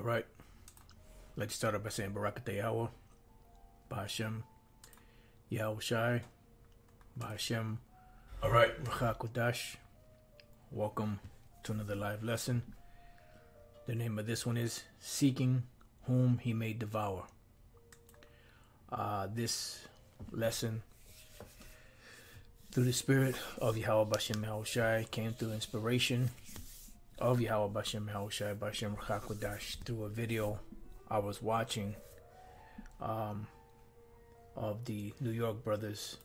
right. Let's start off by saying Barakatah Yahweh, Bahashem, Yahweh Shai, Bahashem, All right. Rachakodash. Welcome to another live lesson. The name of this one is Seeking Whom He May Devour. This lesson, through the spirit of Yahweh Bashem Yahweh Shai, came through inspiration of Yahweh Bashem Yahweh Shai, Bashem Rachakodash, through a video I was watching of the New York brothers,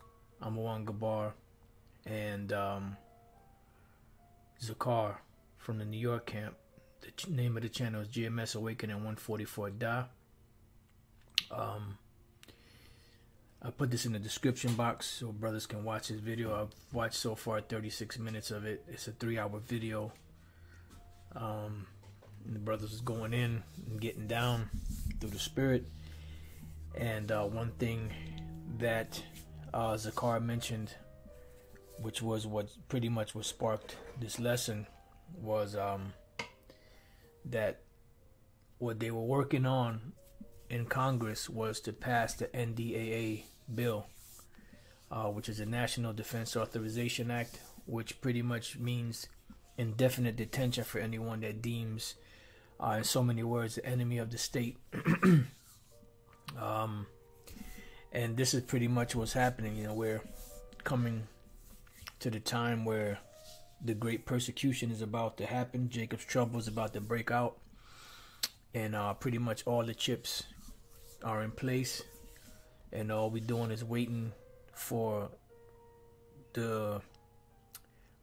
Amawan Gabar and Zakar from the New York camp. The name of the channel is GMS Awakening 144 Da. I put this in the description box so brothers can watch this video. I've watched so far 36 minutes of it. It's a 3-hour video. The brothers is going in and getting down through the spirit. And one thing that Zakar mentioned, which was what pretty much what sparked this lesson, was that what they were working on in Congress was to pass the NDAA bill, which is the National Defense Authorization Act, which pretty much means indefinite detention for anyone that deems, in so many words, the enemy of the state. And this is pretty much what's happening. You know, we're coming to the time where the great persecution is about to happen. Jacob's trouble is about to break out, and pretty much all the chips are in place, and all we're doing is waiting for the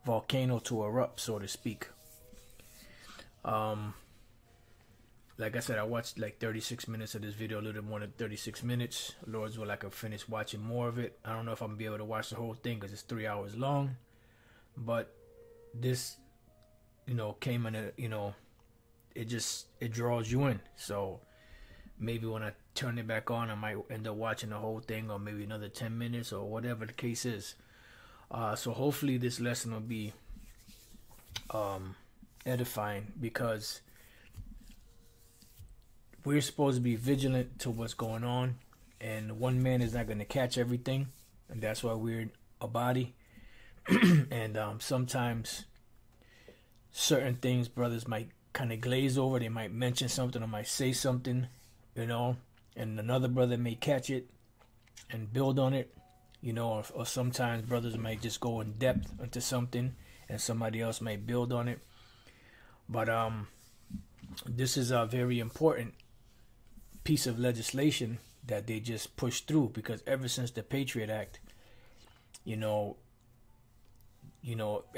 volcano to erupt, so to speak. Like I said, I watched like 36 minutes of this video, a little more than 36 minutes. Lord's will I could finish watching more of it. I don't know if I'm gonna be able to watch the whole thing because it's 3 hours long, but this, you know, came in a, you know, it draws you in. So maybe when I turn it back on, I might end up watching the whole thing, or maybe another 10 minutes, or whatever the case is. So hopefully this lesson will be edifying, because we're supposed to be vigilant to what's going on, and one man is not going to catch everything, and that's why we're a body. And sometimes certain things brothers might kind of glaze over. They might mention something or might say something, you know, and another brother may catch it and build on it, you know, or sometimes brothers might just go in depth into something and somebody else might build on it. But this is a very important piece of legislation that they just pushed through, because ever since the Patriot Act, you know,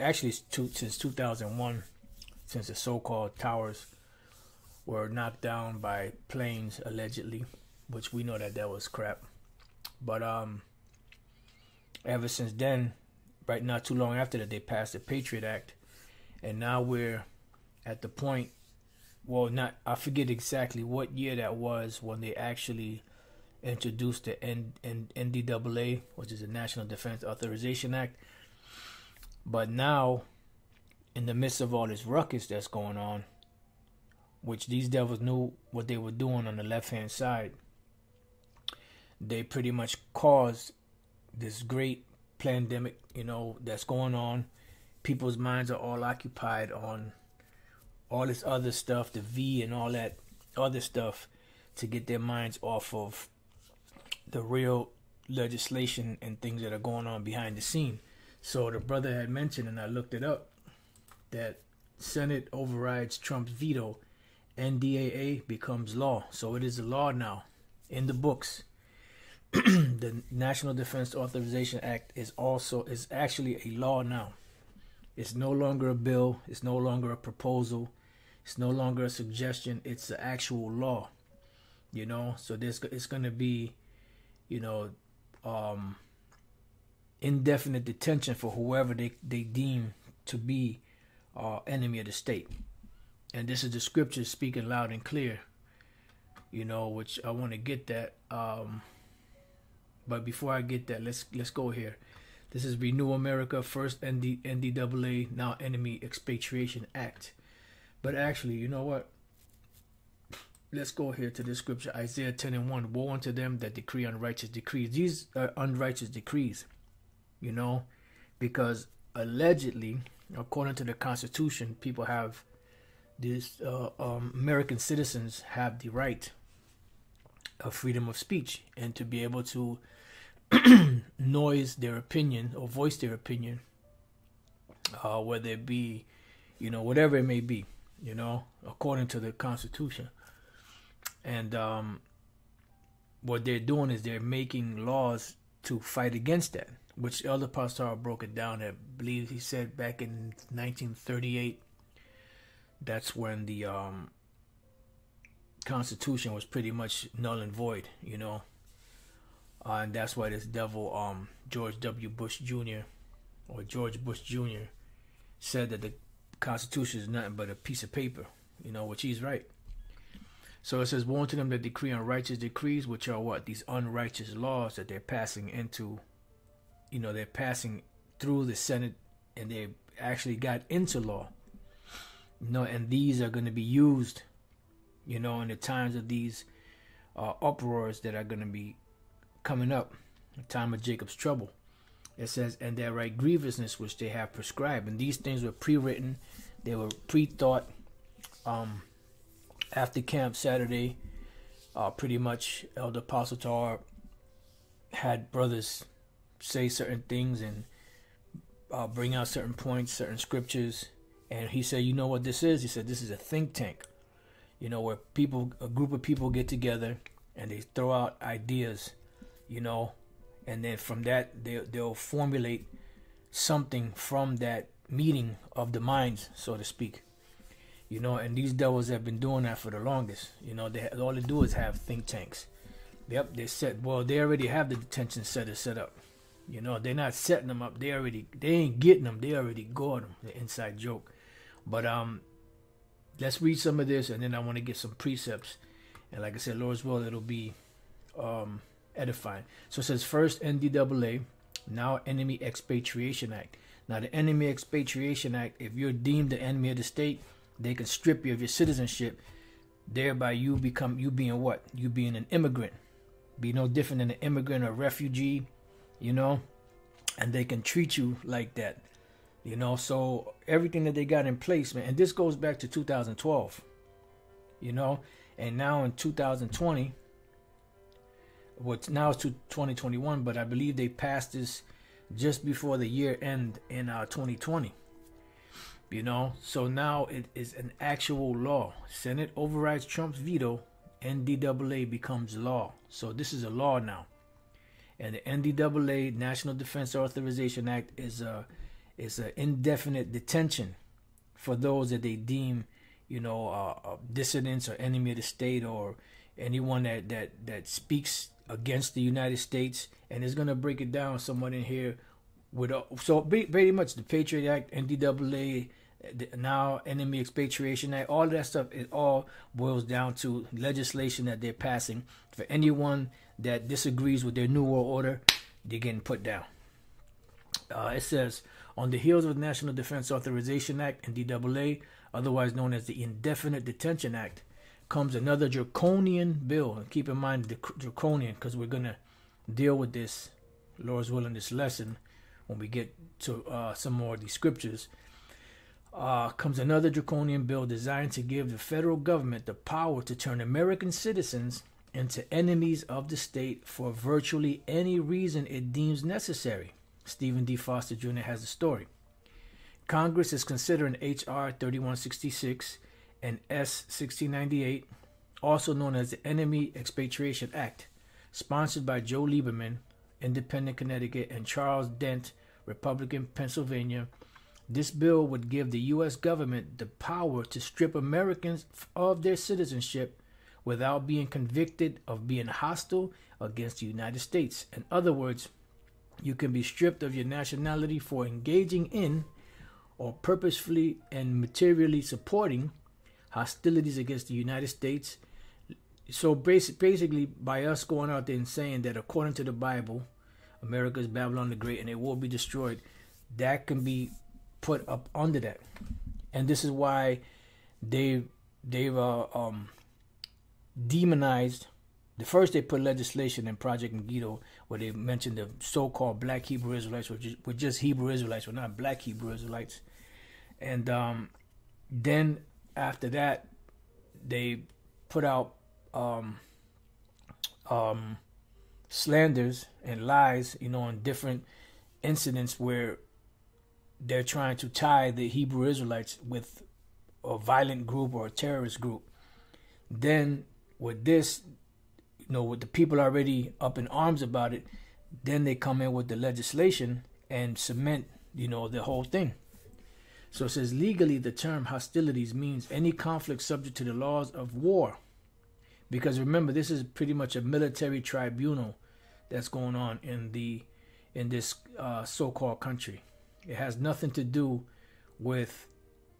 actually since 2001, since the so-called towers were knocked down by planes allegedly, which we know that was crap. But ever since then, right, not too long after that, they passed the Patriot Act, and now we're at the point, well, not, I forget exactly what year that was when they actually introduced the NDAA, which is the National Defense Authorization Act. But now, in the midst of all this ruckus that's going on, which these devils knew what they were doing on the left-hand side, they pretty much caused this great pandemic, you know, that's going on. People's minds are all occupied on all this other stuff, the V and all that other stuff, to get their minds off of the real legislation and things that are going on behind the scene. So the brother had mentioned, and I looked it up, that Senate overrides Trump's veto, NDAA becomes law. So it is a law now in the books. The National Defense Authorization Act is actually a law now. It's no longer a bill. It's no longer a proposal. It's no longer a suggestion. It's the actual law, you know. So it's going to be, you know, indefinite detention for whoever they deem to be enemy of the state. And this is the scripture speaking loud and clear, you know, which I want to get that. But before I get that, let's go here. This is Renew America, first NDAA, now Enemy Expatriation Act. But actually, you know what? let's go here to the scripture, Isaiah 10:1. Woe unto them that decree unrighteous decrees. These are unrighteous decrees, you know, because allegedly, according to the Constitution, people have this, American citizens have the right of freedom of speech and to be able to noise their opinion or voice their opinion, whether it be, you know, whatever it may be, you know, according to the Constitution. And what they're doing is they're making laws to fight against that, which Elder Pastor broke it down. I believe he said back in 1938, that's when the Constitution was pretty much null and void, you know. And that's why this devil, George W. Bush Jr. or George Bush Jr. said that the Constitution is nothing but a piece of paper, you know, which he's right. So it says, woe to them that decree unrighteous decrees, which are what? These unrighteous laws that they're passing into, you know, they're passing through the Senate and they actually got into law. You know, and these are going to be used, you know, in the times of these uproars that are going to be coming up, the time of Jacob's trouble. It says, and their right grievousness which they have prescribed. And these things were pre-written, they were pre-thought. After camp Saturday, pretty much Elder Apostle Tar had brothers say certain things and bring out certain points, certain scriptures. And he said, you know what this is? He said, this is a think tank, you know, where a group of people get together and they throw out ideas, you know, and then from that, they'll formulate something from that meeting of the minds, so to speak. You know, and these devils have been doing that for the longest. You know, all they do is have think tanks. Yep, they already have the detention centers set up. You know, they're not setting them up. They ain't getting them. They already got them. The inside joke. But let's read some of this, and then I want to get some precepts. And like I said, Lord's will, it'll be edifying. So it says, first NDAA, now Enemy Expatriation Act. Now the Enemy Expatriation Act, if you're deemed the enemy of the state, they can strip you of your citizenship, thereby you being what? You being an immigrant. Be no different than an immigrant or refugee, you know, and they can treat you like that, you know. So everything that they got in place, man, and this goes back to 2012, you know, and now in 2020, now it's 2021, but I believe they passed this just before the year end in 2020. You know, so now it is an actual law. Senate overrides Trump's veto. NDAA becomes law. So this is a law now. And the NDAA, National Defense Authorization Act, is a indefinite detention for those that they deem, you know, dissidents or enemy of the state or anyone that speaks against the United States. And it's going to break it down somewhat in here. So pretty much the Patriot Act, NDAA, now Enemy Expatriation Act, all of that stuff, it all boils down to legislation that they're passing. For anyone that disagrees with their New World Order, they're getting put down. It says, on the heels of the National Defense Authorization Act, NDAA, otherwise known as the Indefinite Detention Act, comes another draconian bill. And keep in mind the draconian, because we're going to deal with this, Lord's will, in this lesson when we get to some more of these scriptures. Comes another draconian bill designed to give the federal government the power to turn American citizens into enemies of the state for virtually any reason it deems necessary. Stephen D. Foster Jr. has the story. Congress is considering H.R. 3166 and S. 1698, also known as the Enemy Expatriation Act, sponsored by Joe Lieberman, Independent Connecticut, and Charles Dent, Republican Pennsylvania. This bill would give the U.S. government the power to strip Americans of their citizenship without being convicted of being hostile against the United States. In other words, you can be stripped of your nationality for engaging in or purposefully and materially supporting hostilities against the United States. So basically, by us going out there and saying that according to the Bible, America is Babylon the Great and it will be destroyed, that can be put up under that. And this is why they've demonized. The first they put legislation in Project Megiddo where they mentioned the so-called black Hebrew Israelites were just Hebrew Israelites, were not black Hebrew Israelites. And then after that, they put out slanders and lies, on different incidents where they're trying to tie the Hebrew Israelites with a violent group or a terrorist group. Then with this, with the people already up in arms about it, then they come in with the legislation and cement, the whole thing. So it says legally the term hostilities means any conflict subject to the laws of war. Because remember, this is pretty much a military tribunal that's going on in this so-called country. It has nothing to do with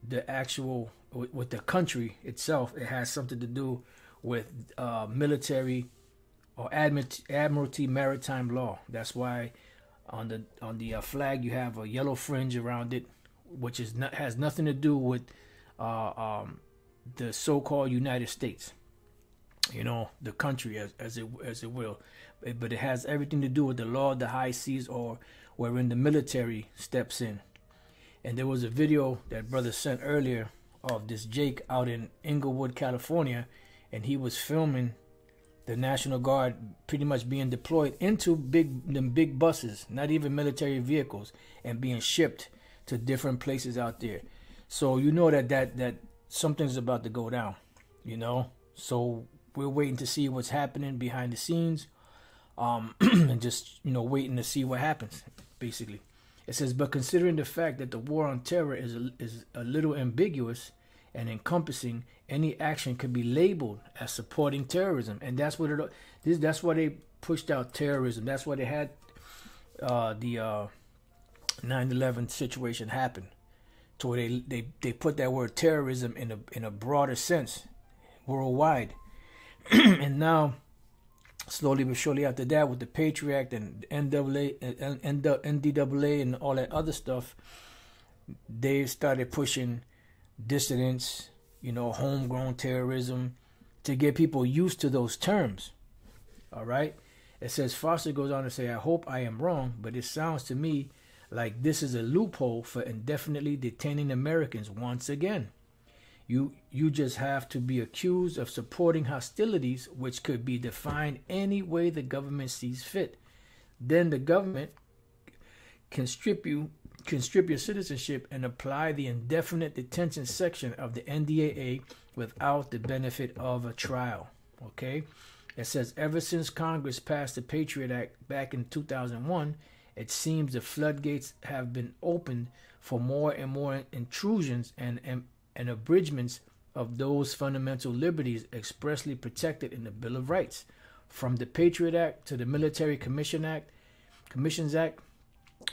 the actual with the country itself. It has something to do with military or admiralty maritime law. That's why on the flag you have a yellow fringe around it, which has nothing to do with the so-called United States. The country as it will, but it has everything to do with the law of the high seas, or wherein the military steps in. And there was a video that brother sent earlier of this Jake out in Inglewood, California, and he was filming the National Guard pretty much being deployed into big buses, not even military vehicles, and being shipped to different places out there. So that something's about to go down, So we're waiting to see what's happening behind the scenes, and just waiting to see what happens. Basically, it says, but considering the fact that the war on terror is a little ambiguous and encompassing, any action could be labeled as supporting terrorism, and that's that's why they pushed out terrorism. That's why they had the 9/11 situation happen, to where they put that word terrorism in a broader sense, worldwide. And now, slowly but surely after that, with the Patriot Act and NDAA and all that other stuff, they started pushing dissidents, homegrown terrorism, to get people used to those terms. All right. It says, Foster goes on to say, I hope I am wrong, but it sounds to me like this is a loophole for indefinitely detaining Americans once again. You just have to be accused of supporting hostilities, which could be defined any way the government sees fit. Then the government can strip your citizenship and apply the indefinite detention section of the NDAA without the benefit of a trial. Okay? It says, ever since Congress passed the Patriot Act back in 2001, it seems the floodgates have been opened for more and more intrusions and abridgments of those fundamental liberties expressly protected in the Bill of Rights, from the Patriot Act to the Military Commissions Act,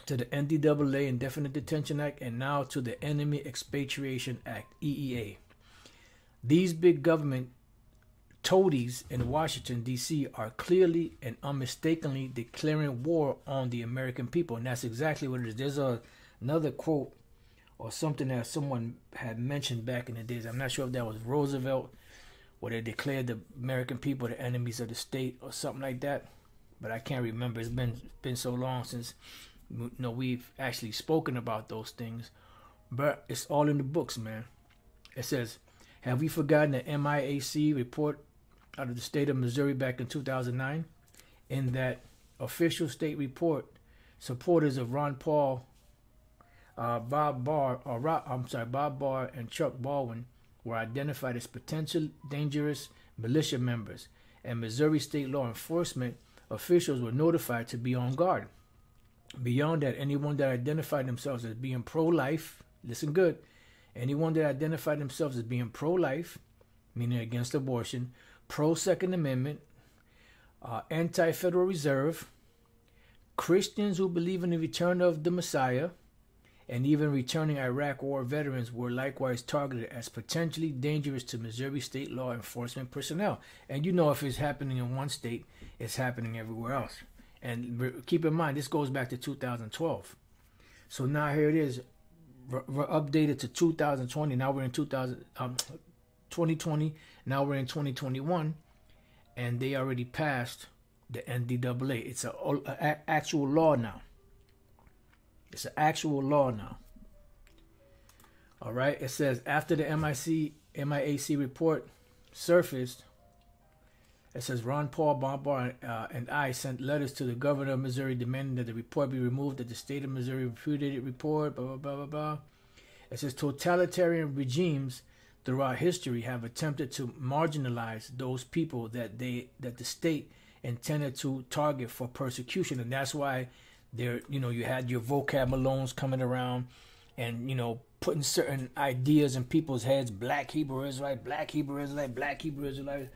to the NDAA Indefinite Detention Act, and now to the Enemy Expatriation Act, EEA. These big government toadies in Washington, D.C. are clearly and unmistakably declaring war on the American people, and that's exactly what it is. There's another quote or something that someone had mentioned back in the days. I'm not sure if that was Roosevelt, where they declared the American people the enemies of the state or something like that. But I can't remember. It's been so long since we've actually spoken about those things. But it's all in the books, man. It says, have we forgotten the MIAC report out of the state of Missouri back in 2009? In that official state report, supporters of Ron Paul, Bob Barr and Chuck Baldwin were identified as potential dangerous militia members, and Missouri state law enforcement officials were notified to be on guard. Beyond that, anyone that identified themselves as being pro-life, listen good, anyone that identified themselves as being pro-life, meaning against abortion, pro-Second Amendment, anti-Federal Reserve, Christians who believe in the return of the Messiah, and even returning Iraq War veterans were likewise targeted as potentially dangerous to Missouri state law enforcement personnel. And if it's happening in one state, it's happening everywhere else. And keep in mind, this goes back to 2012. So now here it is, we're updated to 2020. Now we're in 2020. Now we're in 2021. and they already passed the NDAA. It's a actual law now. It's an actual law now. All right. It says after the MIAC report surfaced, it says Ron Paul Bombard and I sent letters to the governor of Missouri demanding that the report be removed, that the state of Missouri repudiated report, blah, blah, blah, blah, blah. It says totalitarian regimes throughout history have attempted to marginalize those people that the state intended to target for persecution. And that's why you had your vocab Malones coming around and, putting certain ideas in people's heads, black Hebrew Israelite, black Hebrew Israelite, black Hebrew Israelite,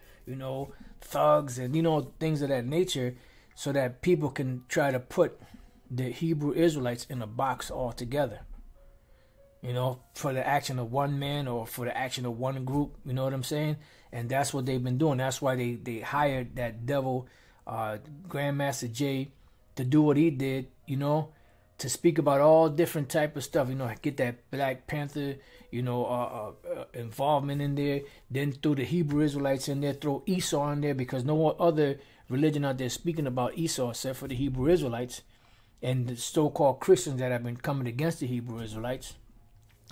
thugs and, things of that nature, so that people can try to put the Hebrew Israelites in a box altogether. For the action of one man or for the action of one group, you know what I'm saying? And that's what they've been doing. That's why they hired that devil, Grandmaster Jay, to do what he did, to speak about all different type of stuff, get that Black Panther, involvement in there, then throw the Hebrew Israelites in there, throw Esau in there, because no other religion out there speaking about Esau except for the Hebrew Israelites and the so-called Christians that have been coming against the Hebrew Israelites.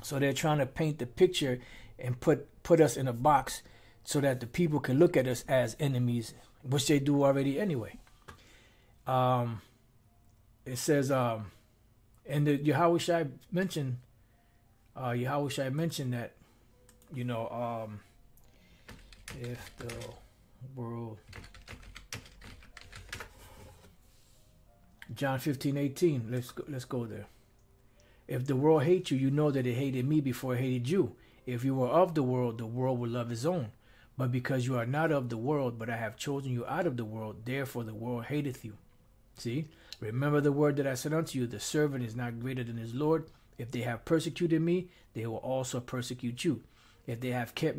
So they're trying to paint the picture and put us in a box so that the people can look at us as enemies, which they do already anyway. It says, and the Yahushua mentioned that, if the world, John 15:18, let's go there. If the world hates you, you know that it hated me before it hated you. If you were of the world will love his own. But because you are not of the world, but I have chosen you out of the world, therefore the world hateth you. See? Remember the word that I said unto you, the servant is not greater than his Lord. If they have persecuted me, they will also persecute you. If they have kept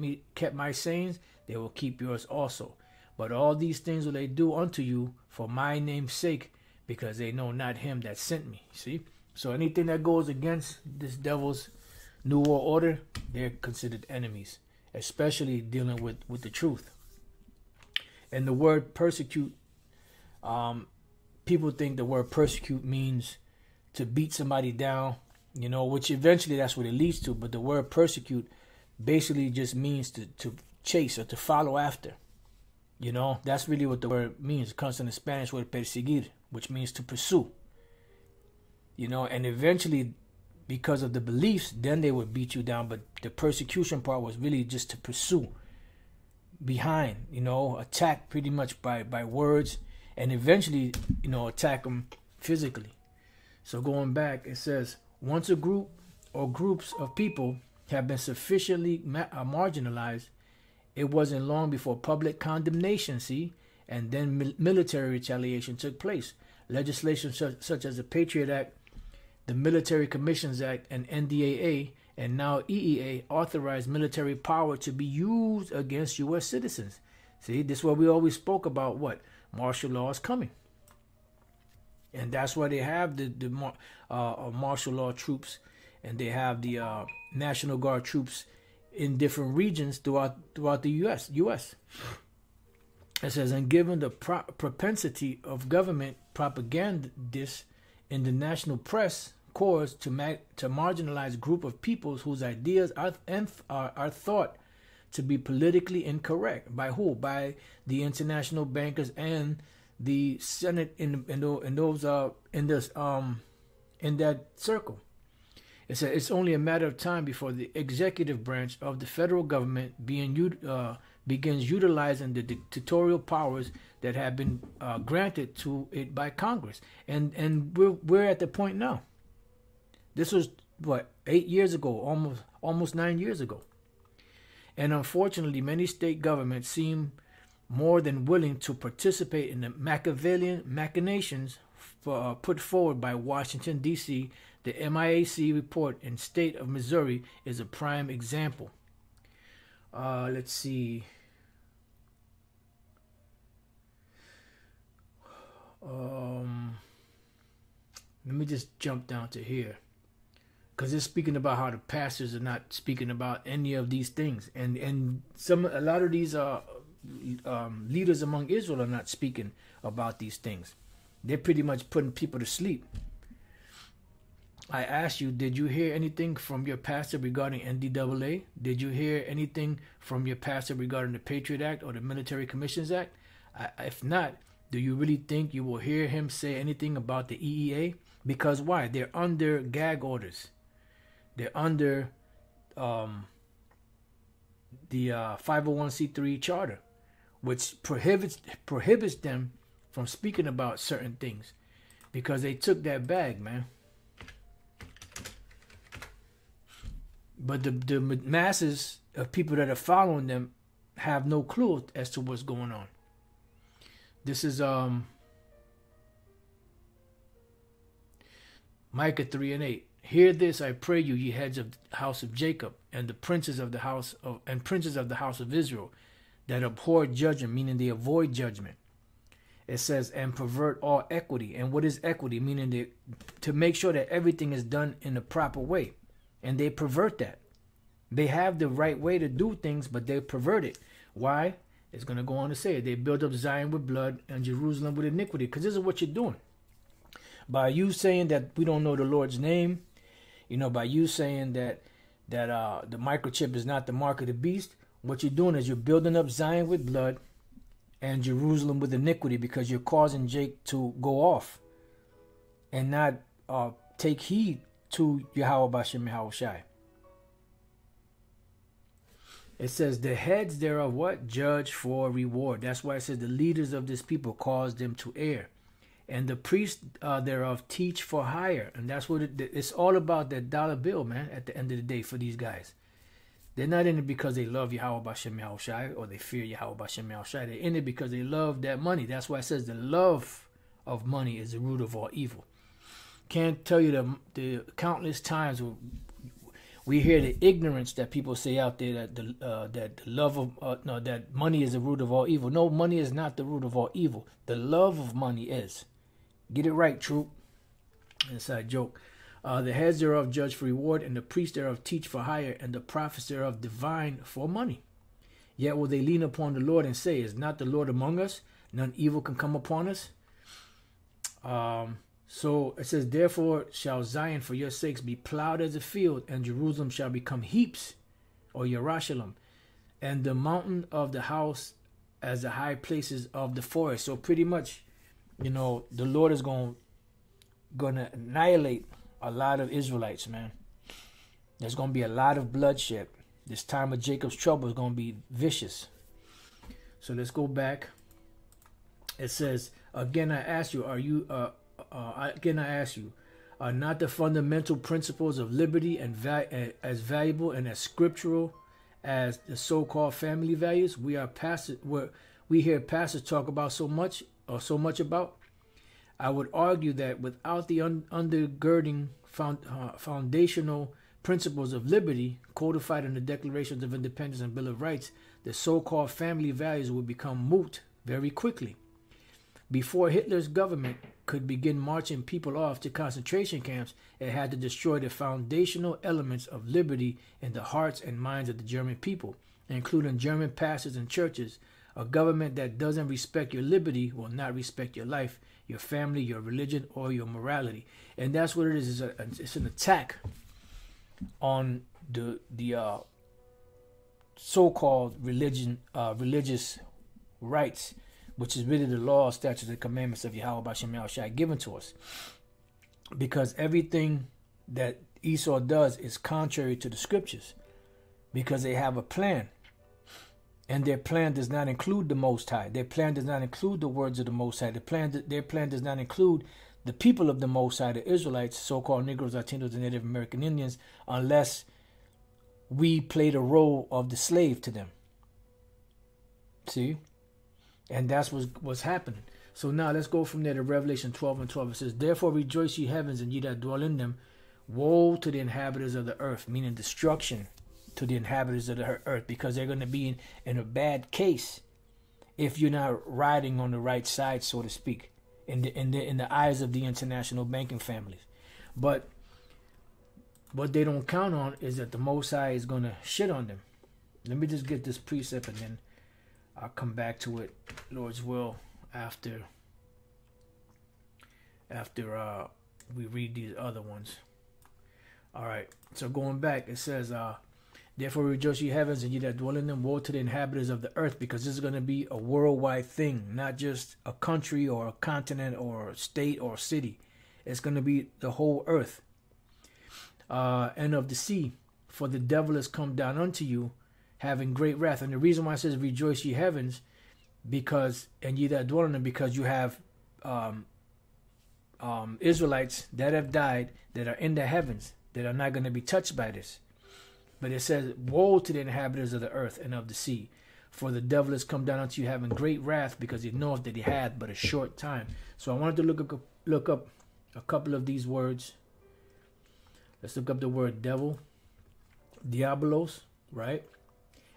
my sayings, they will keep yours also. But all these things will they do unto you for my name's sake, because they know not him that sent me. See? So anything that goes against this devil's new world order, they're considered enemies, especially dealing with the truth. And the word persecute, people think the word persecute means to beat somebody down, which eventually that's what it leads to. But the word persecute basically just means to chase or to follow after. That's really what the word means. It comes from the Spanish word perseguir, which means to pursue. And eventually, because of the beliefs, then they would beat you down. But the persecution part was really just to pursue behind, attack pretty much by words, and eventually, attack them physically. So going back, it says, once a group or groups of people have been sufficiently marginalized, it wasn't long before public condemnation, and then military retaliation took place. Legislation such as the Patriot Act, the Military Commissions Act, and NDAA, and now EEA, authorized military power to be used against U.S. citizens. See, this is what we always spoke about, martial law is coming. And that's why they have the martial law troops, and they have the National Guard troops in different regions throughout the U.S. It says, and given the propensity of government propagandists in the national press corps to marginalize group of peoples whose ideas are thought to be politically incorrect. By who? By the international bankers and the Senate in that circle. It says it's only a matter of time before the executive branch of the federal government begins utilizing the dictatorial powers that have been granted to it by Congress, and we're at the point now. This was 8 years ago, almost 9 years ago, and unfortunately, many state governments seem more than willing to participate in the Machiavellian machinations put forward by Washington, D.C. The MIAC report in state of Missouri is a prime example. Let's see. Let me just jump down to here, because it's speaking about how the pastors are not speaking about any of these things, and a lot of these leaders among Israel are not speaking about these things. They're pretty much putting people to sleep. I asked you, did you hear anything from your pastor regarding NDAA? Did you hear anything from your pastor regarding the Patriot Act or the Military Commissions Act? If not, do you really think you will hear him say anything about the EEA? Because why? They're under gag orders. They're under the 501c3 charter, which prohibits them from speaking about certain things because they took that bag, man. But the masses of people that are following them have no clue as to what's going on. This is Micah 3:8. Hear this, I pray you, ye heads of the house of Jacob, and the princes of the house of Israel, that abhor judgment, meaning they avoid judgment. It says, and pervert all equity. And what is equity? Meaning to make sure that everything is done in the proper way. And they pervert that. They have the right way to do things, but they pervert it. Why? It's going to go on to say it. They build up Zion with blood and Jerusalem with iniquity. Because this is what you're doing. By you saying that we don't know the Lord's name, by you saying that the microchip is not the mark of the beast, what you're doing is you're building up Zion with blood and Jerusalem with iniquity, because you're causing Jake to go off and not take heed to Yahweh Bashem Yahushai. It says the heads thereof what? Judge for reward. That's why it says the leaders of this people cause them to err. And the priests thereof teach for hire. And that's what it's all about, that dollar bill, man, at the end of the day for these guys. They're not in it because they love Yahweh Bashem Yahushai or they fear Yahweh Bashem Yahushai. They're in it because they love that money. That's why it says the love of money is the root of all evil. Can't tell you the countless times we hear the ignorance that people say out there that the love of that money is the root of all evil. No, money is not the root of all evil. The love of money is. Get it right, troop. Inside joke. The heads thereof judge for reward, and the priests thereof teach for hire, and the prophets thereof divine for money. Yet will they lean upon the Lord and say, is not the Lord among us? None evil can come upon us. So it says, therefore shall Zion for your sakes be plowed as a field, and Jerusalem shall become heaps, or Yerushalayim, and the mountain of the house as the high places of the forest. So pretty much, the Lord is going to annihilate a lot of Israelites, man. There's going to be a lot of bloodshed. This time of Jacob's trouble is going to be vicious. So let's go back. It says, again I ask you, are not the fundamental principles of liberty and as valuable and as scriptural as the so-called family values we hear pastors talk about so much about? I would argue that without the undergirding foundational principles of liberty codified in the Declarations of Independence and Bill of Rights, the so-called family values would become moot very quickly. Before Hitler's government could begin marching people off to concentration camps, it had to destroy the foundational elements of liberty in the hearts and minds of the German people, including German pastors and churches. A government that doesn't respect your liberty will not respect your life, your family, your religion, or your morality. And that's what it is. It's an attack on the so-called religious rights, which is really the law, statutes, and commandments of Yahweh Bashem Yahushai given to us. Because everything that Esau does is contrary to the scriptures. Because they have a plan. And their plan does not include the Most High. Their plan does not include the words of the Most High. Their plan does not include the people of the Most High, the Israelites, so-called Negroes, Latinos, and Native American Indians, unless we play the role of the slave to them. See? And that's what's happening. So now let's go from there to Revelation 12:12. It says, therefore rejoice ye heavens, and ye that dwell in them. Woe to the inhabitants of the earth, meaning destruction to the inhabitants of the earth, because they're going to be in a bad case if you're not riding on the right side, so to speak, in the eyes of the international banking families. But what they don't count on is that the Most High is going to shit on them. Let me just get this precept, and then I'll come back to it, Lord's will, after we read these other ones. All right. So going back, it says, therefore rejoice ye heavens, and ye that dwell in them. Woe to the inhabitants of the earth, because this is going to be a worldwide thing, not just a country or a continent or a state or a city. It's going to be the whole earth. And of the sea, for the devil is come down unto you, having great wrath. And the reason why it says rejoice ye heavens, because, and ye that dwell in them, because you have Israelites that have died that are in the heavens that are not going to be touched by this. But it says, woe to the inhabitants of the earth and of the sea, for the devil has come down unto you having great wrath, because he knoweth that he had but a short time. So I wanted to look up a couple of these words. Let's look up the word devil, diabolos, right?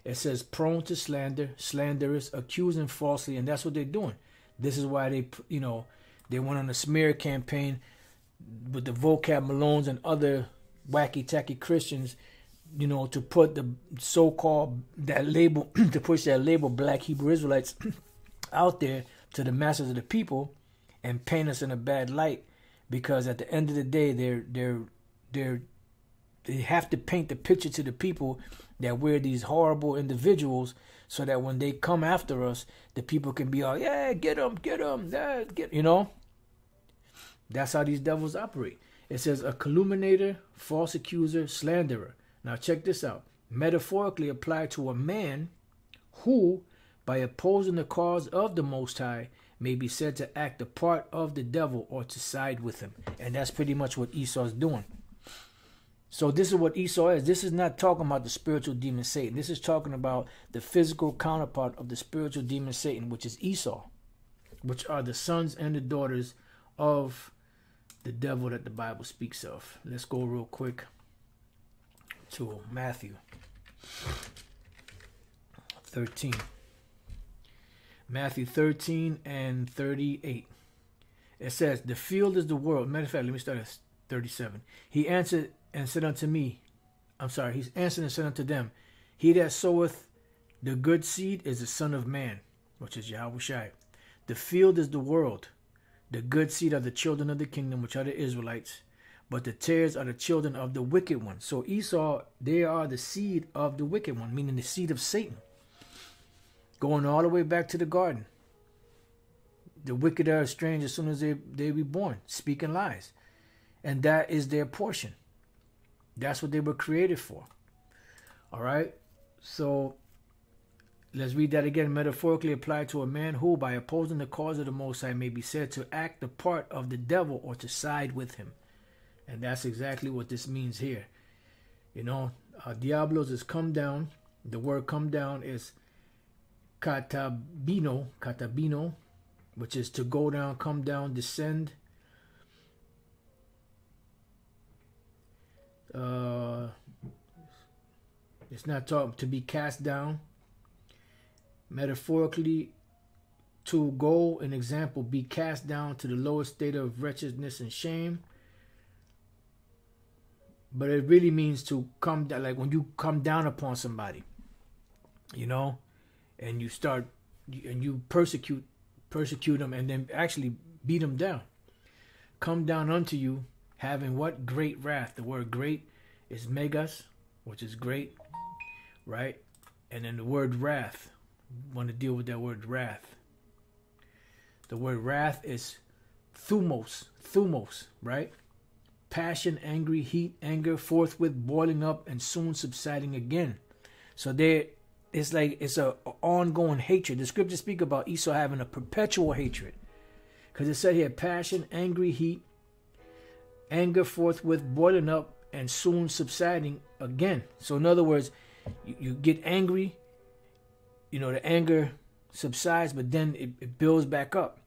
It says prone to slander, slanderous, accusing falsely, and that's what they're doing. This is why they, they went on a smear campaign with the vocab Malones and other wacky-tacky Christians, to put the so-called, that label, to push that label, Black Hebrew Israelites, out there to the masses of the people and paint us in a bad light, because at the end of the day, they have to paint the picture to the people that we're these horrible individuals, so that when they come after us, the people can be all, yeah, get them, That's how these devils operate. It says a calumniator, false accuser, slanderer. Now check this out. Metaphorically applied to a man who, by opposing the cause of the Most High, may be said to act the part of the devil or to side with him. And that's pretty much what Esau's doing. So this is what Esau is. This is not talking about the spiritual demon Satan. This is talking about the physical counterpart of the spiritual demon Satan, which is Esau, which are the sons and the daughters of the devil that the Bible speaks of. Let's go real quick to Matthew 13. Matthew 13 and 38. It says, the field is the world. Matter of fact, let me start at 37. He answered and said unto me, he answered and said unto them, he that soweth the good seed is the Son of Man, which is Yahushua. The field is the world. The good seed are the children of the kingdom, which are the Israelites, but the tares are the children of the wicked one. So Esau, they are the seed of the wicked one, meaning the seed of Satan. Going all the way back to the garden. The wicked are estranged as soon as they be born, speaking lies. And that is their portion. That's what they were created for. All right? So let's read that again. Metaphorically applied to a man who, by opposing the cause of the Most High, may be said to act the part of the devil or to side with him. And that's exactly what this means here. Diablos is come down. The word come down is katabino, which is to go down, come down, descend. It's not talking to be cast down. Metaphorically, to go, an example, be cast down to the lowest state of wretchedness and shame. But it really means to come down, like when you come down upon somebody, and you start, and you persecute them, and then actually beat them down. Come down unto you, having what? Great wrath. The word great is megas, which is great, right? And then the word wrath, want to deal with that word wrath. The word wrath is thumos, right? Passion, angry, heat, anger, forthwith boiling up and soon subsiding again. So it's like it's a ongoing hatred. The scriptures speak about Esau having a perpetual hatred, because it said here passion, angry, heat, anger, forthwith boiling up and soon subsiding again. So in other words, you get angry, the anger subsides, but then it builds back up.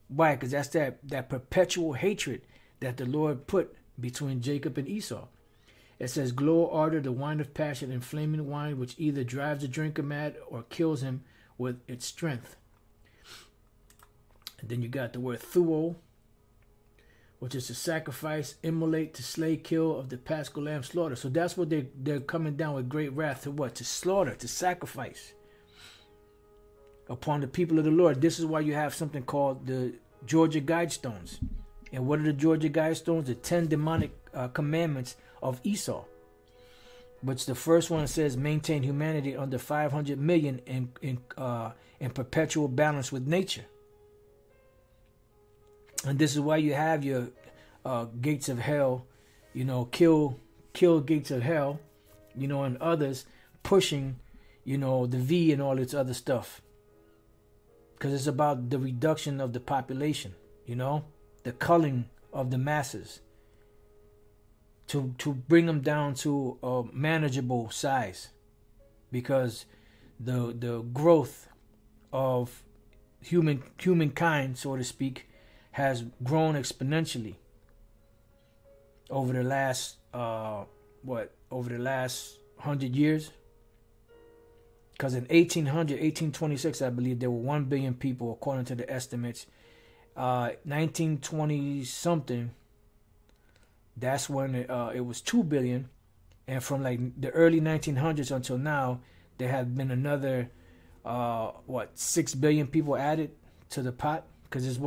Why? Because that's that perpetual hatred that the Lord put between Jacob and Esau. It says, glow ardor, the wine of passion, and flaming wine, which either drives the drinker mad or kills him with its strength. And then you got the word thuo, which is to sacrifice, immolate, to slay, kill, of the paschal lamb, slaughter. So that's what they're coming down with great wrath to what? To slaughter, to sacrifice. upon the people of the Lord. This is why you have something called the Georgia Guidestones. And what are the Georgia Guidestones? The 10 demonic commandments of Esau. Which the first one says maintain humanity under 500 million in perpetual balance with nature. And this is why you have your gates of hell, you know, kill gates of hell, you know, and others pushing, you know, the V and all its other stuff. Because it's about the reduction of the population, you know, the culling of the masses. To bring them down to a manageable size, because the growth of humankind, so to speak, has grown exponentially over the last over the last 100 years. Because in 1826, I believe there were 1 billion people, according to the estimates. 1920 something. That's when it was 2 billion, and from like the early 1900s until now, there have been another 6 billion people added to the pot. Because it's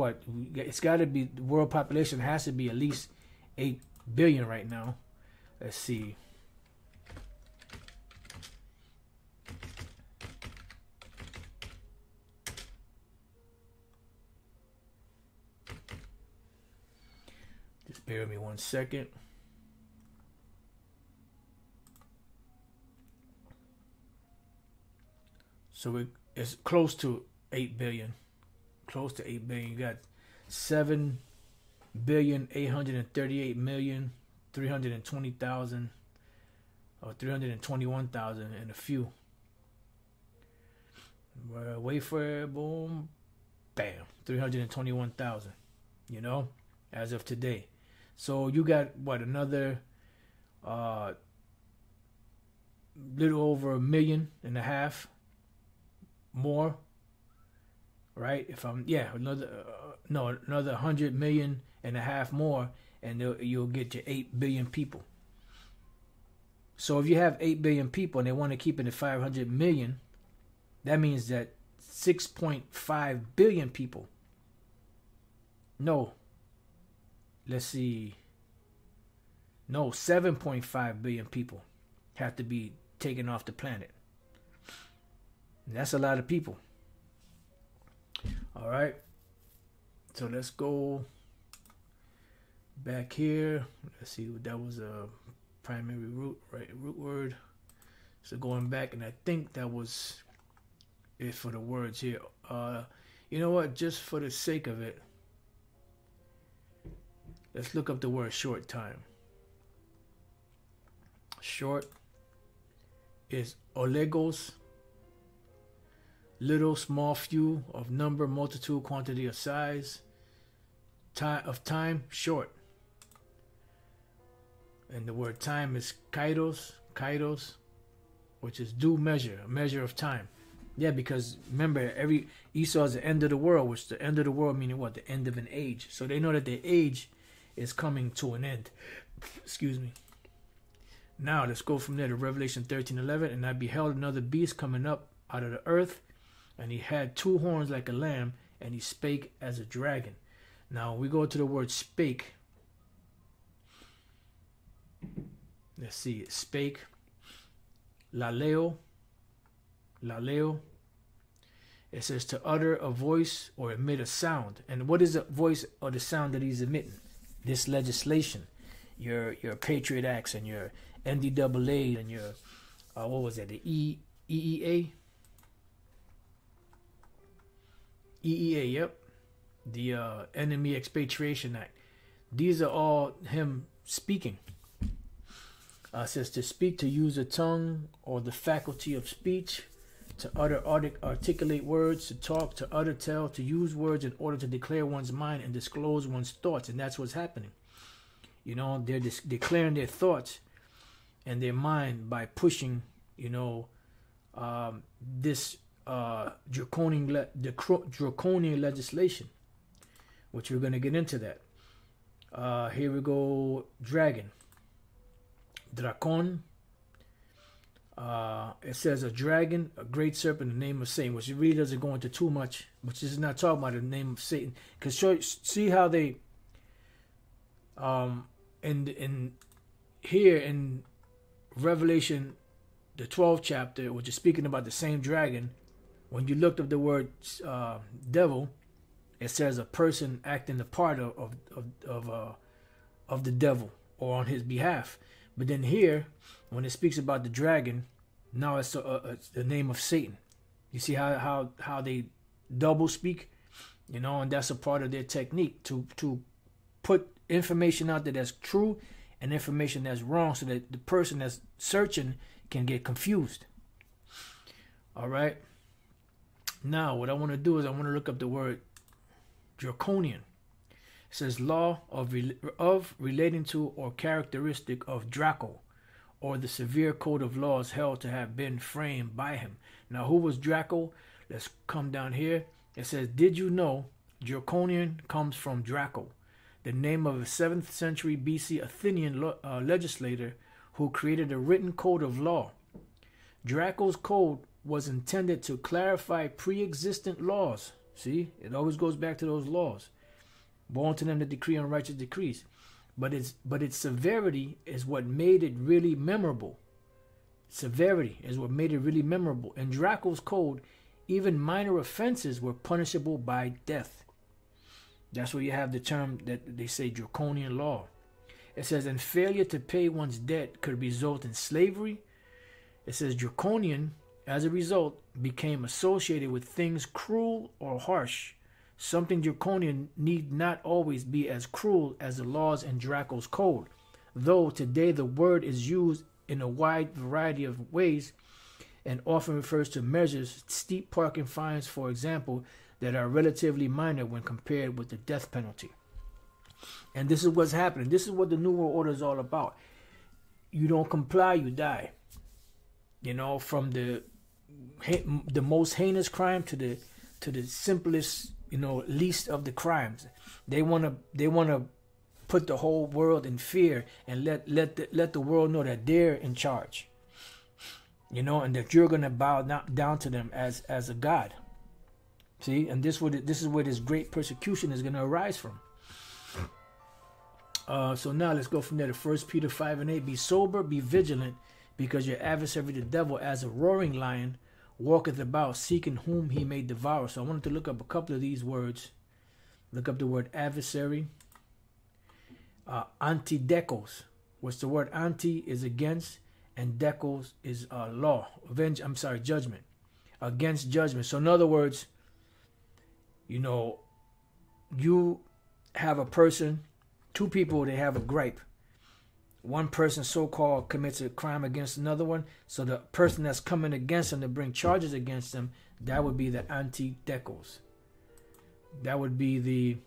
got to be, the world population has to be at least 8 billion right now. Let's see. Bear with me 1 second. So it's close to 8 billion. Close to 8 billion. You got 7,838,320,000 or 321,000 and a few. Wait for it, boom, bam, 321,000. You know, as of today. So you got another little over 1.5 million more, right? Another 100 million and a half more, and you'll get your 8 billion people. So if you have 8 billion people and they want to keep it at 500 million, that means that 6.5 billion people. No. Let's see. No, 7.5 billion people have to be taken off the planet. That's a lot of people. All right. So let's go back here. Let's see. That was a primary root, right? Root word. So going back, and I think that was it for the words here. You know what? Just for the sake of it, let's look up the word short time. Short is oligos, little, small, few, of number, multitude, quantity, of size, time, short. And the word time is kairos, which is due measure, a measure of time. Yeah, because remember, Esau is the end of the world, which the end of the world meaning what? The end of an age. So they know that their age is coming to an end. Excuse me. Now let's go from there to Revelation 13:11. And I beheld another beast coming up out of the earth, and he had 2 horns like a lamb, and he spake as a dragon. Now we go to the word spake. Let's see, it spake. Laleo. It says to utter a voice or emit a sound. And what is the voice or the sound that he's emitting? This legislation, your Patriot Acts and your NDAA and your what was that? The EEA. Yep. The Enemy Expatriation Act. These are all him speaking. Says to speak, to use a tongue or the faculty of speech, to utter articulate words, to talk, to utter, tell, to use words in order to declare one's mind and disclose one's thoughts. And that's what's happening. You know, they're declaring their thoughts and their mind by pushing, you know, this draconian legislation, which we're going to get into that. Here we go, dragon. Dracon. It says a dragon, a great serpent, the name of Satan, which it really doesn't go into too much, which is not talking about the name of Satan. Because see how they, in here in Revelation, the 12th chapter, which is speaking about the same dragon, when you looked up the word devil, it says a person acting the part of the devil or on his behalf. But then here, when it speaks about the dragon, now it's the name of Satan. You see how they double speak, you know, and that's a part of their technique to put information out there that's true and information that's wrong, so that the person that's searching can get confused. All right. Now, what I want to do is I want to look up the word draconian. It says law of relating to or characteristic of Draco, or the severe code of laws held to have been framed by him. Now, who was Draco? Let's come down here. It says, did you know draconian comes from Draco, the name of a 7th century BC Athenian legislator who created a written code of law. Draco's code was intended to clarify pre-existent laws. See, it always goes back to those laws. Born to them the decree on righteous decrees. But its severity is what made it really memorable. Severity is what made it really memorable. In Draco's code, even minor offenses were punishable by death. That's where you have the term that they say draconian law. It says, and failure to pay one's debt could result in slavery. It says draconian, as a result, became associated with things cruel or harsh. Something draconian need not always be as cruel as the laws in Draco's code, though today the word is used in a wide variety of ways and often refers to measures, steep parking fines, for example, that are relatively minor when compared with the death penalty. And this is what's happening. This is what the New World Order is all about. You don't comply, you die. You know, from the most heinous crime to the simplest, you know, least of the crimes. They want to put the whole world in fear and let the world know that they're in charge. You know, and that you're going to bow down to them as a god. See, and this is where this great persecution is going to arise from. So now let's go from there to 1 Peter 5:8. Be sober, be vigilant, because your adversary the devil, as a roaring lion, walketh about, seeking whom he may devour. So I wanted to look up a couple of these words. Look up the word adversary. Antidekos. What's the word? Anti is against, and dekos is law. Judgment. Against judgment. So in other words, you know, you have a person, two people, they have a gripe. One person so-called commits a crime against another one. So the person that's coming against them to bring charges against them, that would be the antidekos. That would be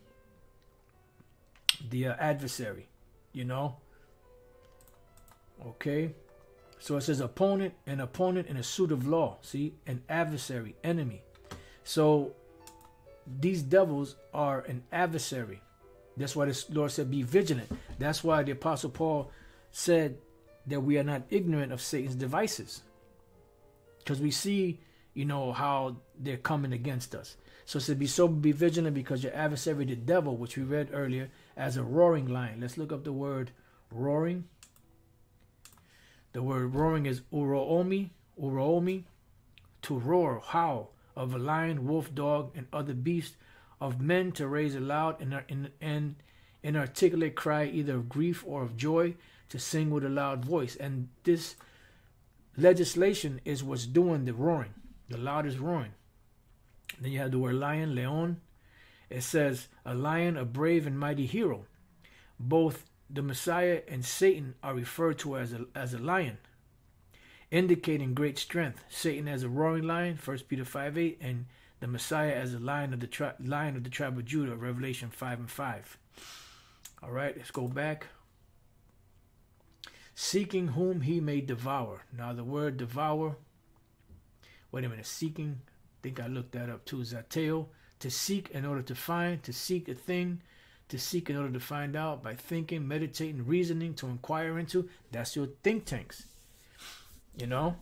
the adversary, you know. Okay. So it says opponent, an opponent in a suit of law. See, an adversary, enemy. So these devils are an adversary. That's why the Lord said, be vigilant. That's why the Apostle Paul said that we are not ignorant of Satan's devices. Because we see, you know, how they're coming against us. So it said, be sober, be vigilant, because your adversary, the devil, which we read earlier, as a roaring lion. Let's look up the word roaring. The word roaring is uroomi, to roar, howl, of a lion, wolf, dog, and other beasts, of men to raise a loud and inarticulate cry, either of grief or of joy, to sing with a loud voice. And this legislation is what's doing the roaring, the loudest roaring. Then you have the word lion, leon. It says a lion, a brave and mighty hero. Both the Messiah and Satan are referred to as a lion, indicating great strength. Satan as a roaring lion, 1 Peter 5:8, and the Messiah as a lion of the tribe of Judah, Revelation 5:5. All right, let's go back. Seeking whom he may devour. Now the word devour, wait a minute, seeking, I think I looked that up too, zateo, to seek in order to find, to seek a thing, to seek in order to find out, by thinking, meditating, reasoning, to inquire into. That's your think tanks. You know,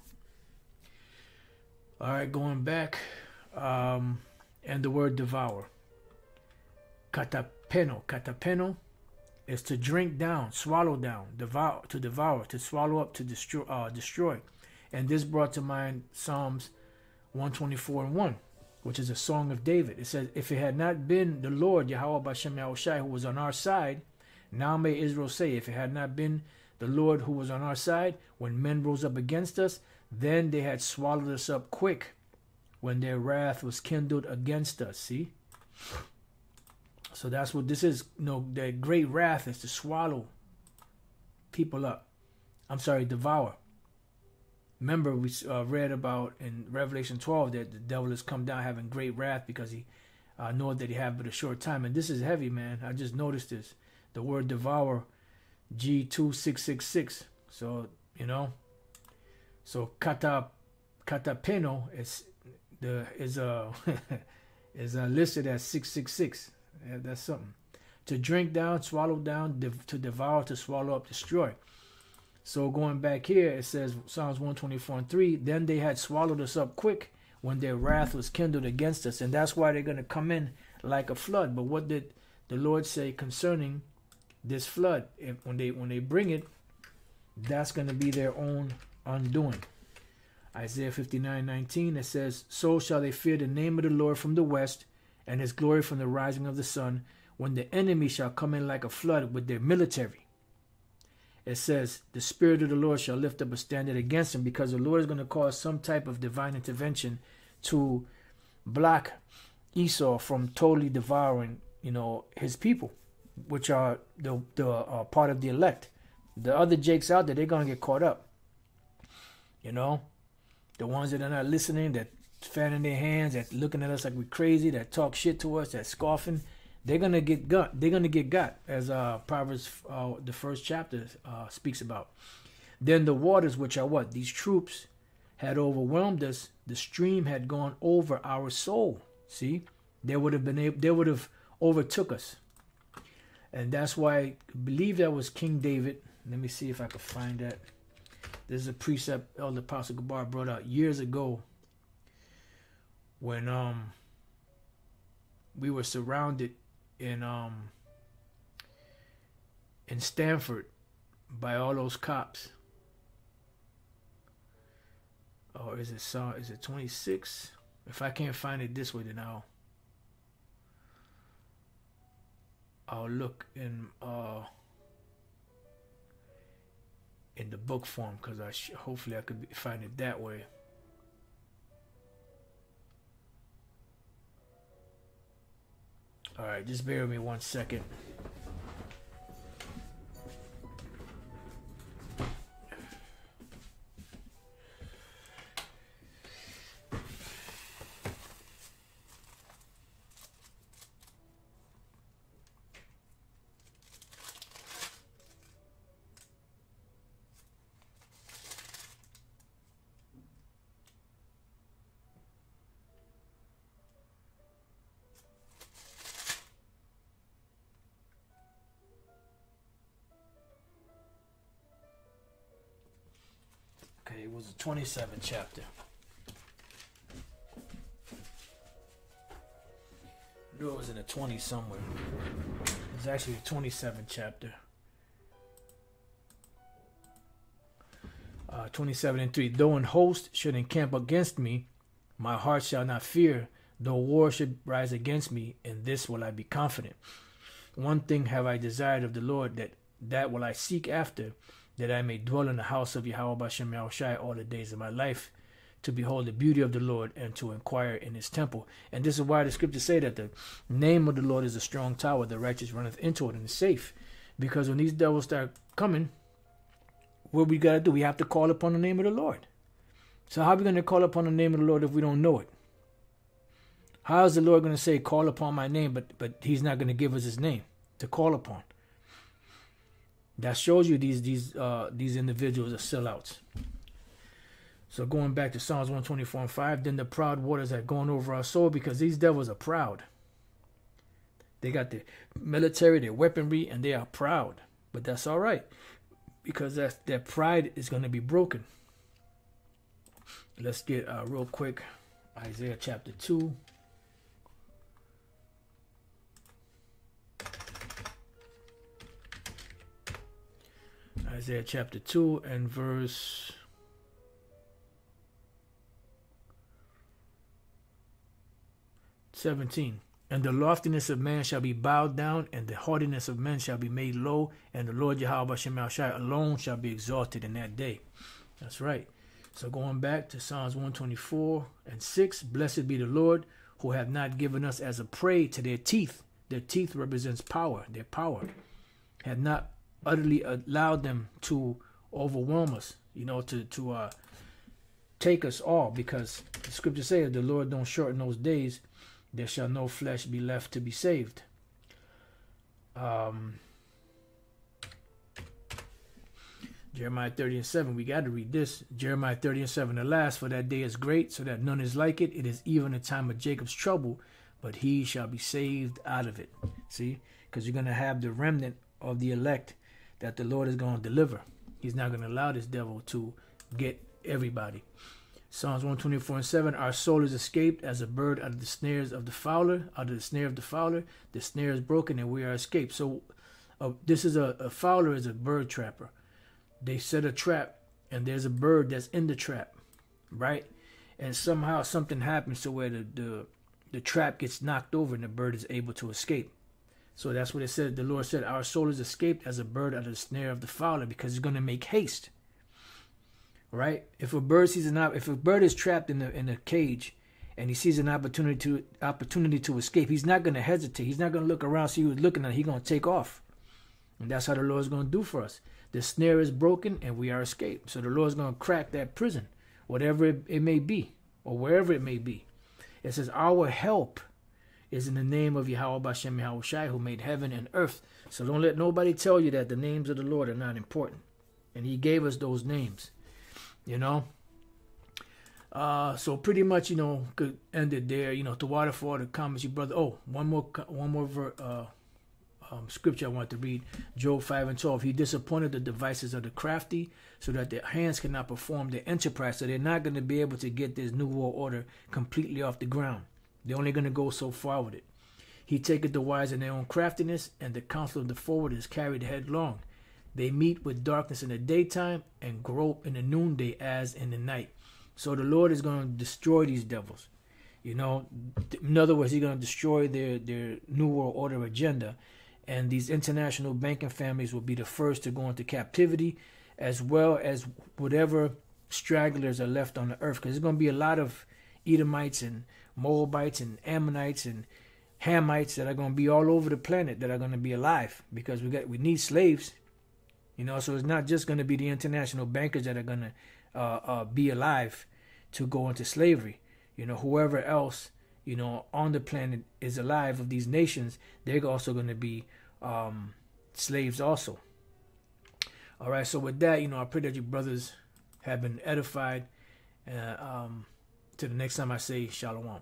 All right, going back. And the word devour. Katapeno. Katapeno is to drink down, swallow down, devour, to swallow up, to destroy. And this brought to mind Psalms 124:1, which is a song of David. It says, if it had not been the Lord, Yahweh Bashem Yahushai, who was on our side, now may Israel say, if it had not been the Lord who was on our side, when men rose up against us, then they had swallowed us up quick, when their wrath was kindled against us. See? So that's what this is. The great wrath is to swallow people up. I'm sorry, devour. Remember, we read about in Revelation 12 that the devil has come down having great wrath because he knows that he have but a short time. And this is heavy, man. I just noticed this. The word devour, G2666. So, so katapeno is listed as 666. Yeah, that's something. To drink down, swallow down, to devour, to swallow up, destroy. So going back here, it says Psalms 124:3. Then they had swallowed us up quick when their wrath was kindled against us, and that's why they're going to come in like a flood. But what did the Lord say concerning this flood? When they bring it, that's going to be their own undoing. Isaiah 59:19, it says, so shall they fear the name of the Lord from the west, and his glory from the rising of the sun, when the enemy shall come in like a flood with their military. It says, the Spirit of the Lord shall lift up a standard against him, because the Lord is going to cause some type of divine intervention to block Esau from totally devouring, his people, which are the part of the elect. The other jakes out there, they're going to get caught up. The ones that are not listening, that fanning their hands, that looking at us like we're crazy, that talk shit to us, that scoffing, they're gonna get got. They're gonna get got, as Proverbs, the first chapter, speaks about. Then the waters, which are what? These troops had overwhelmed us. The stream had gone over our soul. See, they would have overtook us, and that's why I believe that was King David. Let me see if I can find that. This is a precept Elder Apostle Gabar brought out years ago, when we were surrounded in Stanford by all those cops. Or is it 26? If I can't find it this way, then I'll look in the book form, because hopefully I could find it that way. All right, just bear with me 1 second. Okay, it was the 27th chapter. I knew it was in the 20s somewhere. It's actually the 27th chapter. 27:3. Though an host should encamp against me, my heart shall not fear. Though war should rise against me, in this will I be confident. One thing have I desired of the Lord, that will I seek after, that I may dwell in the house of Yahweh Bashem Yahushai all the days of my life, to behold the beauty of the Lord and to inquire in his temple. And this is why the scriptures say that the name of the Lord is a strong tower, the righteous runneth into it and is safe. Because when these devils start coming, what we got to do? We have to call upon the name of the Lord. So how are we going to call upon the name of the Lord if we don't know it? How is the Lord going to say, call upon my name, but he's not going to give us his name to call upon? That shows you these individuals are sellouts. So going back to Psalms 124:5, then the proud waters had gone over our soul, because these devils are proud. They got their military, their weaponry, and they are proud. But that's all right, because their pride is going to be broken. let's get real quick Isaiah chapter 2. Isaiah chapter 2 and verse 17. And the loftiness of man shall be bowed down, and the haughtiness of men shall be made low, and the Lord Yahweh Shemel Shai alone shall be exalted in that day. That's right. So going back to Psalms 124 and 6, blessed be the Lord, who have not given us as a prey to their teeth. Their teeth represents power, their power. Have not utterly allowed them to overwhelm us, to take us all, because the scripture says the Lord don't shorten those days, there shall no flesh be left to be saved. Jeremiah 30:7, we got to read this. Jeremiah 30:7, alas, for that day is great, so that none is like it. It is even a time of Jacob's trouble, but he shall be saved out of it. See, because you're going to have the remnant of the elect that the Lord is going to deliver. He's not going to allow this devil to get everybody. Psalms 124:7, our soul is escaped as a bird out of the snares of the fowler, out of the snare of the fowler. The snare is broken and we are escaped. So this is a fowler is a bird trapper. They set a trap and there's a bird that's in the trap, right? And somehow something happens to where the trap gets knocked over and the bird is able to escape. So that's what it said. The Lord said, our soul is escaped as a bird out of the snare of the fowler, because he's going to make haste. Right? If a bird is trapped in a cage and he sees an opportunity to escape, he's not going to hesitate. He's not going to look around, see who's looking at. He's going to take off. And that's how the Lord's going to do for us. The snare is broken and we are escaped. So the Lord's going to crack that prison, whatever it may be, or wherever it may be. It says, our help is in the name of Yahweh Bashem Yahweh Shai, who made heaven and earth. So don't let nobody tell you that the names of the Lord are not important. And he gave us those names, So pretty much, could end it there. To water for the comments, you brother. Oh, one more scripture I want to read. Job 5:12. He disappointed the devices of the crafty, so that their hands cannot perform their enterprise. So they're not going to be able to get this new world order completely off the ground. They're only going to go so far with it. He taketh the wise in their own craftiness, and the counsel of the forward is carried headlong. They meet with darkness in the daytime and grope in the noonday as in the night. So the Lord is going to destroy these devils. In other words, he's going to destroy their new world order agenda. And these international banking families will be the first to go into captivity, as well as whatever stragglers are left on the earth. Because there's going to be a lot of Edomites and Moabites and Ammonites and Hamites that are going to be all over the planet that are going to be alive, because we need slaves. So it's not just going to be the international bankers that are going to be alive to go into slavery. Whoever else, on the planet is alive of these nations, they're also going to be slaves also. All right. So with that, I pray that you brothers have been edified. To the next time I say shalom.